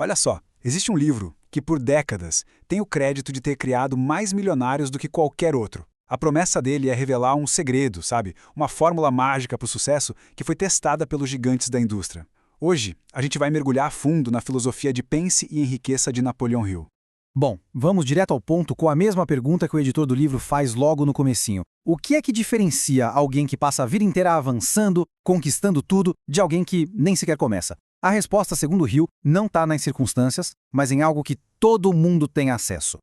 Olha só, existe um livro que por décadas tem o crédito de ter criado mais milionários do que qualquer outro. A promessa dele é revelar um segredo, sabe? Uma fórmula mágica para o sucesso que foi testada pelos gigantes da indústria. Hoje, a gente vai mergulhar a fundo na filosofia de pense e enriqueça de Napoleão Hill. Bom, vamos direto ao ponto com a mesma pergunta que o editor do livro faz logo no comecinho. O que é que diferencia alguém que passa a vida inteira avançando, conquistando tudo, de alguém que nem sequer começa? A resposta, segundo Hill, não está nas circunstâncias, mas em algo que todo mundo tem acesso.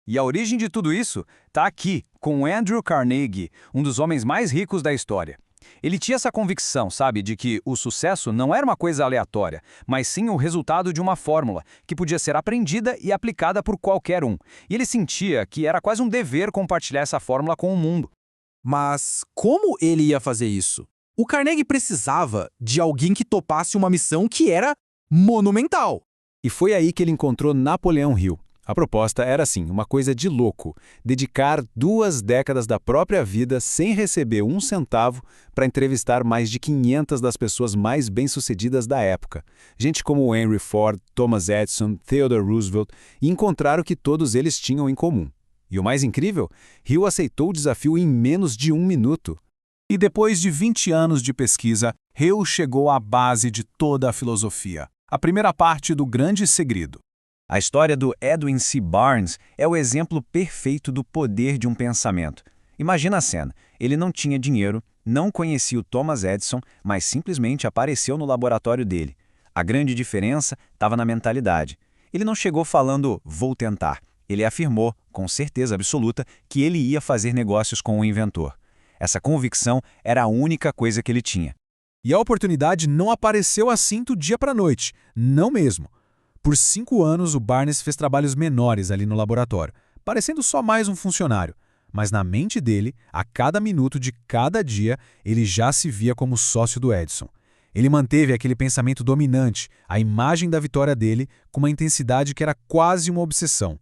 E a origem de tudo isso está aqui, com Andrew Carnegie, um dos homens mais ricos da história. Ele tinha essa convicção, sabe, de que o sucesso não era uma coisa aleatória, mas sim o resultado de uma fórmula, que podia ser aprendida e aplicada por qualquer um. E ele sentia que era quase um dever compartilhar essa fórmula com o mundo. Mas como ele ia fazer isso? O Carnegie precisava de alguém que topasse uma missão que era monumental. E foi aí que ele encontrou Napoleão Hill. A proposta era assim, uma coisa de louco, dedicar 2 décadas da própria vida sem receber um centavo para entrevistar mais de 500 das pessoas mais bem-sucedidas da época. Gente como Henry Ford, Thomas Edison, Theodore Roosevelt, e encontrar o que todos eles tinham em comum. E o mais incrível, Hill aceitou o desafio em menos de 1 minuto. E depois de 20 anos de pesquisa, Hill chegou à base de toda a filosofia, a primeira parte do grande segredo. A história do Edwin C. Barnes é o exemplo perfeito do poder de um pensamento. Imagina a cena. Ele não tinha dinheiro, não conhecia o Thomas Edison, mas simplesmente apareceu no laboratório dele. A grande diferença estava na mentalidade. Ele não chegou falando, vou tentar. Ele afirmou, com certeza absoluta, que ele ia fazer negócios com o inventor. Essa convicção era a única coisa que ele tinha. E a oportunidade não apareceu assim do dia para a noite. Não mesmo. Por 5 anos, o Barnes fez trabalhos menores ali no laboratório, parecendo só mais um funcionário. Mas na mente dele, a cada minuto de cada dia, ele já se via como sócio do Edison. Ele manteve aquele pensamento dominante, a imagem da vitória dele, com uma intensidade que era quase uma obsessão.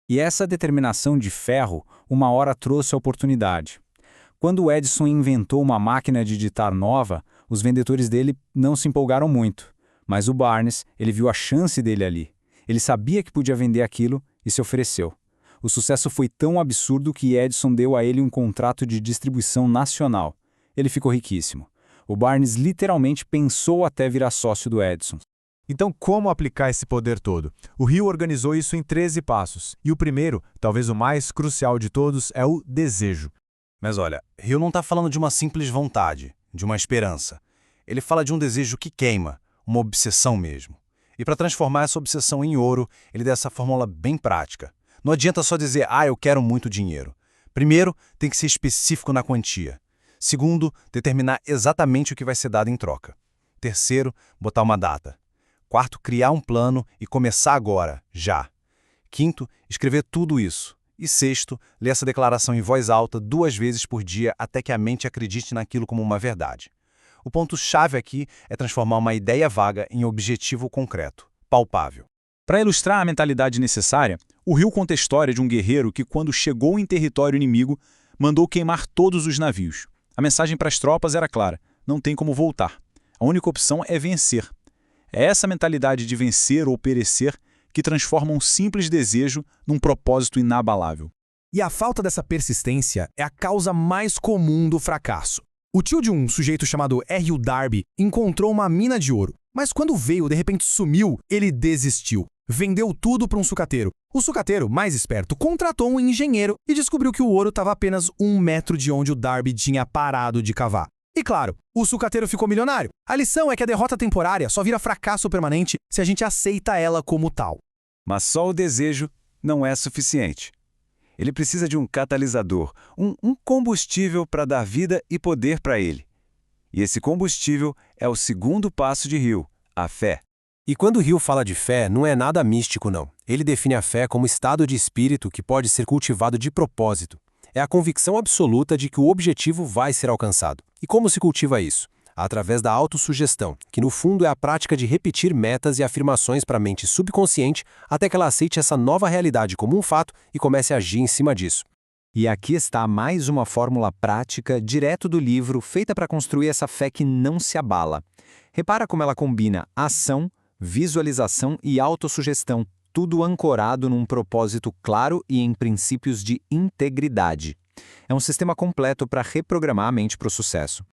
E essa determinação de ferro, uma hora trouxe a oportunidade. Quando o Edison inventou uma máquina de digitar nova, os vendedores dele não se empolgaram muito. Mas o Barnes, ele viu a chance dele ali. Ele sabia que podia vender aquilo e se ofereceu. O sucesso foi tão absurdo que Edison deu a ele um contrato de distribuição nacional. Ele ficou riquíssimo. O Barnes literalmente pensou até virar sócio do Edison. Então, como aplicar esse poder todo? O Hill organizou isso em 13 passos. E o primeiro, talvez o mais crucial de todos, é o desejo. Mas olha, Hill não está falando de uma simples vontade, de uma esperança. Ele fala de um desejo que queima, uma obsessão mesmo. E para transformar essa obsessão em ouro, ele dá essa fórmula bem prática. Não adianta só dizer, eu quero muito dinheiro. Primeiro, tem que ser específico na quantia. Segundo, determinar exatamente o que vai ser dado em troca. Terceiro, botar uma data. Quarto, criar um plano e começar agora, já. Quinto, escrever tudo isso. E sexto, ler essa declaração em voz alta 2 vezes por dia até que a mente acredite naquilo como uma verdade. O ponto-chave aqui é transformar uma ideia vaga em objetivo concreto, palpável. Para ilustrar a mentalidade necessária, o Hill conta a história de um guerreiro que, quando chegou em território inimigo, mandou queimar todos os navios. A mensagem para as tropas era clara: não tem como voltar. A única opção é vencer. É essa mentalidade de vencer ou perecer que transforma um simples desejo num propósito inabalável. E a falta dessa persistência é a causa mais comum do fracasso. O tio de um sujeito chamado R.U. Darby encontrou uma mina de ouro, mas quando veio, de repente sumiu, ele desistiu. Vendeu tudo para um sucateiro. O sucateiro, mais esperto, contratou um engenheiro e descobriu que o ouro estava apenas 1 metro de onde o Darby tinha parado de cavar. E claro, o sucateiro ficou milionário. A lição é que a derrota temporária só vira fracasso permanente se a gente aceita ela como tal. Mas só o desejo não é suficiente. Ele precisa de um catalisador, um combustível para dar vida e poder para ele. E esse combustível é o segundo passo de Hill, a fé. E quando Hill fala de fé, não é nada místico, não. Ele define a fé como estado de espírito que pode ser cultivado de propósito. É a convicção absoluta de que o objetivo vai ser alcançado. E como se cultiva isso? Através da autossugestão, que no fundo é a prática de repetir metas e afirmações para a mente subconsciente até que ela aceite essa nova realidade como um fato e comece a agir em cima disso. E aqui está mais uma fórmula prática, direto do livro, feita para construir essa fé que não se abala. Repara como ela combina ação, visualização e autossugestão, tudo ancorado num propósito claro e em princípios de integridade. É um sistema completo para reprogramar a mente para o sucesso.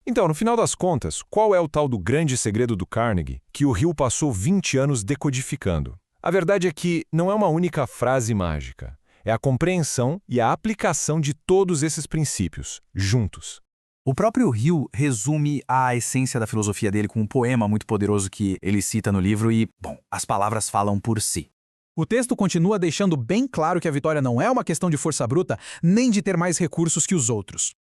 Então, no final das contas, qual é o tal do grande segredo do Carnegie que o Hill passou 20 anos decodificando? A verdade é que não é uma única frase mágica. É a compreensão e a aplicação de todos esses princípios, juntos. O próprio Hill resume a essência da filosofia dele com um poema muito poderoso que ele cita no livro e, bom, as palavras falam por si. O texto continua deixando bem claro que a vitória não é uma questão de força bruta, nem de ter mais recursos que os outros.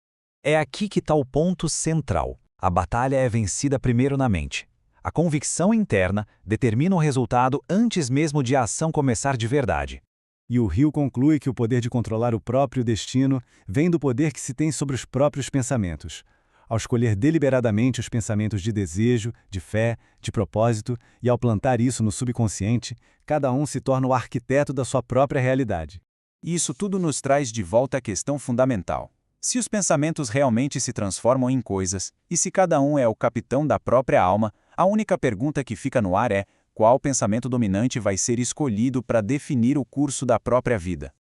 É aqui que está o ponto central. A batalha é vencida primeiro na mente. A convicção interna determina o resultado antes mesmo de a ação começar de verdade. E o Hill conclui que o poder de controlar o próprio destino vem do poder que se tem sobre os próprios pensamentos. Ao escolher deliberadamente os pensamentos de desejo, de fé, de propósito, e ao plantar isso no subconsciente, cada um se torna o arquiteto da sua própria realidade. E isso tudo nos traz de volta à questão fundamental. Se os pensamentos realmente se transformam em coisas, e se cada um é o capitão da própria alma, a única pergunta que fica no ar é: qual pensamento dominante vai ser escolhido para definir o curso da própria vida?